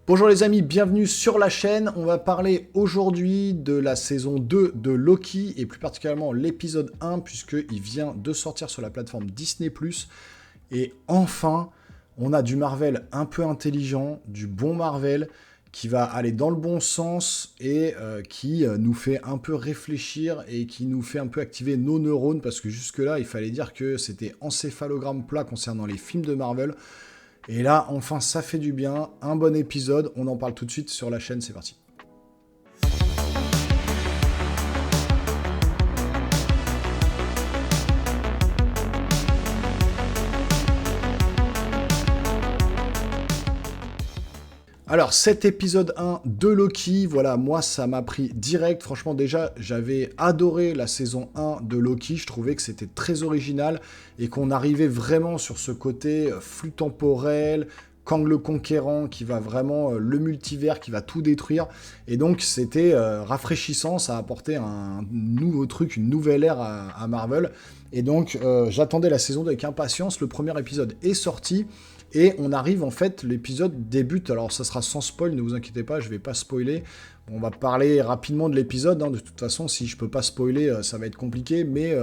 Bonjour les amis, bienvenue sur la chaîne. On va parler aujourd'hui de la saison 2 de Loki et plus particulièrement l'épisode 1 puisqu'il vient de sortir sur la plateforme Disney+. Et enfin, on a du Marvel un peu intelligent, du bon Marvel qui va aller dans le bon sens et qui nous fait un peu réfléchir et qui nous fait un peu activer nos neurones parce que jusque-là, il fallait dire que c'était encéphalogramme plat concernant les films de Marvel. Et là, enfin, ça fait du bien. Un bon épisode. On en parle tout de suite sur la chaîne. C'est parti. Alors, cet épisode 1 de Loki, voilà, moi, ça m'a pris direct. Franchement, déjà, j'avais adoré la saison 1 de Loki. Je trouvais que c'était très original et qu'on arrivait vraiment sur ce côté flux temporel, Kang le Conquérant, qui va vraiment, le multivers, qui va tout détruire. Et donc, c'était rafraîchissant. Ça a apporté un nouveau truc, une nouvelle ère à Marvel. Et donc, j'attendais la saison 2 avec impatience. Le premier épisode est sorti. Et on arrive, en fait, l'épisode débute, alors ça sera sans spoil, ne vous inquiétez pas, je vais pas spoiler. On va parler rapidement de l'épisode, hein. De toute façon, si je peux pas spoiler, ça va être compliqué, mais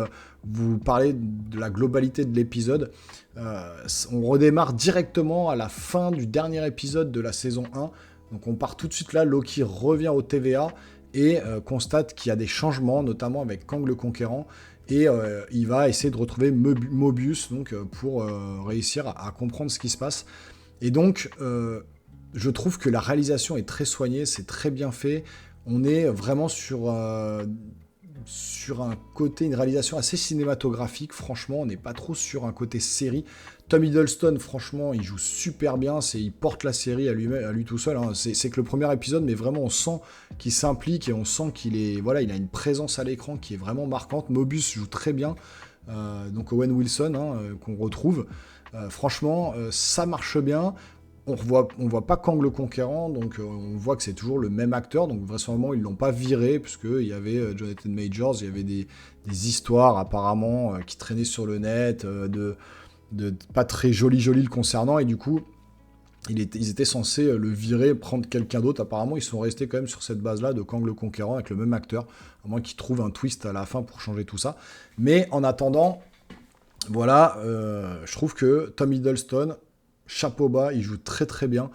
vous parlez de la globalité de l'épisode. On redémarre directement à la fin du dernier épisode de la saison 1. Donc on part tout de suite là, Loki revient au TVA et constate qu'il y a des changements, notamment avec Kang le Conquérant. Et il va essayer de retrouver Mobius donc, pour réussir à comprendre ce qui se passe. Et donc, je trouve que la réalisation est très soignée, c'est très bien fait. On est vraiment sur un côté, une réalisation assez cinématographique. Franchement, on n'est pas trop sur un côté série. Tom Hiddleston, franchement, il joue super bien. Il porte la série à lui tout seul. Hein. C'est que le premier épisode, mais vraiment, on sent qu'il s'implique et on sent voilà, il a une présence à l'écran qui est vraiment marquante. Mobius joue très bien. Donc Owen Wilson, hein, qu'on retrouve. Franchement, ça marche bien. On voit pas Kang le Conquérant, donc on voit que c'est toujours le même acteur, donc vraisemblablement ils l'ont pas viré, puisqu'il y avait Jonathan Majors, il y avait des histoires apparemment qui traînaient sur le net, de pas très joli le concernant, et du coup ils étaient censés le virer, prendre quelqu'un d'autre. Apparemment ils sont restés quand même sur cette base-là de Kang le Conquérant avec le même acteur, à moins qu'ils trouvent un twist à la fin pour changer tout ça. Mais en attendant, voilà, je trouve que Tom Hiddleston, chapeau bas, il joue très très bien.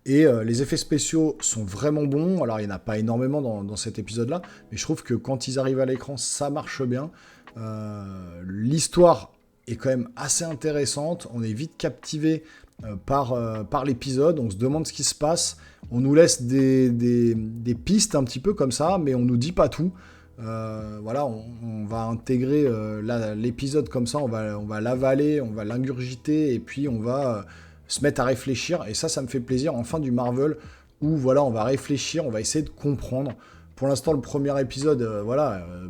Et les effets spéciaux sont vraiment bons. Alors, il n'y en a pas énormément dans cet épisode-là, mais je trouve que quand ils arrivent à l'écran, ça marche bien. L'histoire est quand même assez intéressante. On est vite captivé par l'épisode. On se demande ce qui se passe. On nous laisse des pistes un petit peu comme ça, mais on nous dit pas tout. Voilà, on va intégrer l'épisode comme ça, on va l'avaler, on va l'ingurgiter, et puis on va se mettre à réfléchir, et ça me fait plaisir, enfin du Marvel, où voilà, on va réfléchir, on va essayer de comprendre. Pour l'instant, le premier épisode,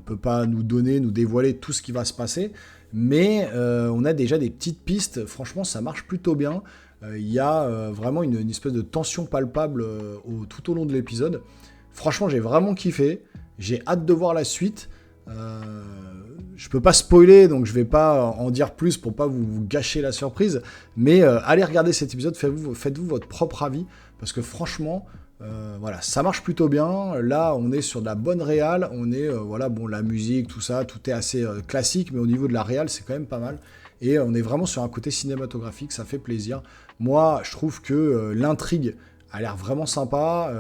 peut pas nous dévoiler tout ce qui va se passer, mais on a déjà des petites pistes, franchement, ça marche plutôt bien. Il y a vraiment une espèce de tension palpable tout au long de l'épisode. Franchement, j'ai vraiment kiffé. J'ai hâte de voir la suite. Je peux pas spoiler, donc je vais pas en dire plus pour pas vous gâcher la surprise. Mais allez regarder cet épisode, faites-vous votre propre avis. Parce que franchement, voilà, ça marche plutôt bien. Là, on est sur de la bonne réal. On est, la musique, tout ça, tout est assez classique. Mais au niveau de la réal, c'est quand même pas mal. Et on est vraiment sur un côté cinématographique, ça fait plaisir. Moi, je trouve que l'intrigue a l'air vraiment sympa.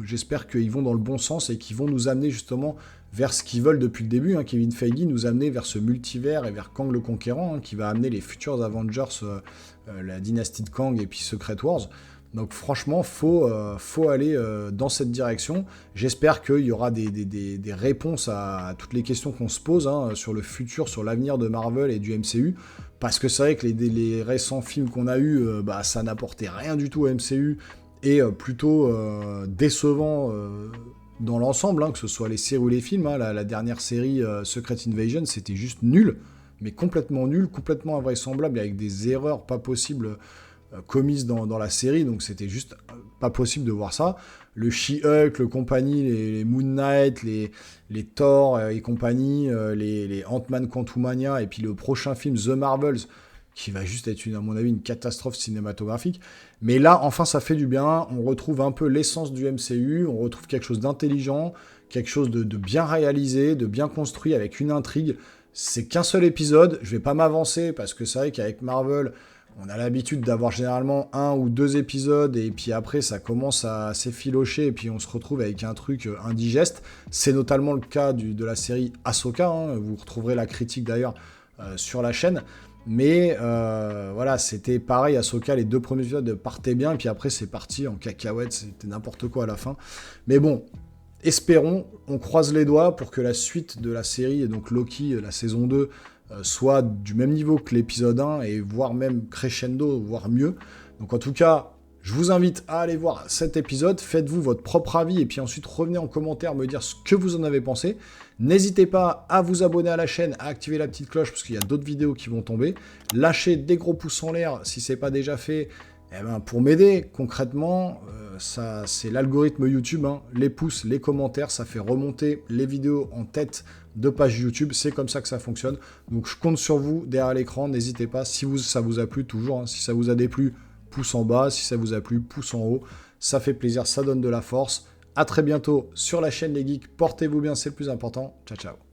J'espère qu'ils vont dans le bon sens et qu'ils vont nous amener justement vers ce qu'ils veulent depuis le début. Hein. Kevin Feige nous amener vers ce multivers et vers Kang le Conquérant, hein, qui va amener les futurs Avengers, la dynastie de Kang et puis Secret Wars. Donc franchement, faut aller dans cette direction. J'espère qu'il y aura des réponses à toutes les questions qu'on se pose, hein, sur le futur, sur l'avenir de Marvel et du MCU. Parce que c'est vrai que les récents films qu'on a eus, ça n'apportait rien du tout au MCU. Et plutôt décevant dans l'ensemble, hein, que ce soit les séries ou les films. Hein. La dernière série, Secret Invasion, c'était juste nul, mais complètement nul, complètement invraisemblable, avec des erreurs pas possibles commises dans la série, donc c'était juste pas possible de voir ça. Le She-Hulk, le compagnie, les Moon Knight, les Thor et compagnie, les Ant-Man Quantumania, et puis le prochain film The Marvels, qui va juste être, à mon avis, une catastrophe cinématographique. Mais là, enfin, ça fait du bien. On retrouve un peu l'essence du MCU, on retrouve quelque chose d'intelligent, quelque chose de bien réalisé, de bien construit, avec une intrigue. C'est qu'un seul épisode, je vais pas m'avancer, parce que c'est vrai qu'avec Marvel, on a l'habitude d'avoir généralement 1 ou 2 épisodes, et puis après, ça commence à s'effilocher, et puis on se retrouve avec un truc indigeste. C'est notamment le cas de la série Ahsoka, hein. Vous retrouverez la critique d'ailleurs sur la chaîne. Mais voilà, c'était pareil, Ahsoka, les 2 premiers épisodes partaient bien, et puis après c'est parti en cacahuète, c'était n'importe quoi à la fin. Mais bon, espérons, on croise les doigts pour que la suite de la série, et donc Loki, la saison 2, soit du même niveau que l'épisode 1, et voire même crescendo, voire mieux. Donc en tout cas, je vous invite à aller voir cet épisode, faites-vous votre propre avis, et puis ensuite revenez en commentaire me dire ce que vous en avez pensé. N'hésitez pas à vous abonner à la chaîne, à activer la petite cloche, parce qu'il y a d'autres vidéos qui vont tomber. Lâchez des gros pouces en l'air si ce n'est pas déjà fait, pour m'aider concrètement. Ça, c'est l'algorithme YouTube, hein. Les pouces, les commentaires, ça fait remonter les vidéos en tête de page YouTube. C'est comme ça que ça fonctionne. Donc je compte sur vous derrière l'écran. N'hésitez pas, si ça vous a plu, toujours, hein, si ça vous a déplu, pouce en bas. Si ça vous a plu, pouce en haut. Ça fait plaisir, ça donne de la force. À très bientôt sur la chaîne Les Geeks. Portez-vous bien, c'est le plus important. Ciao, ciao.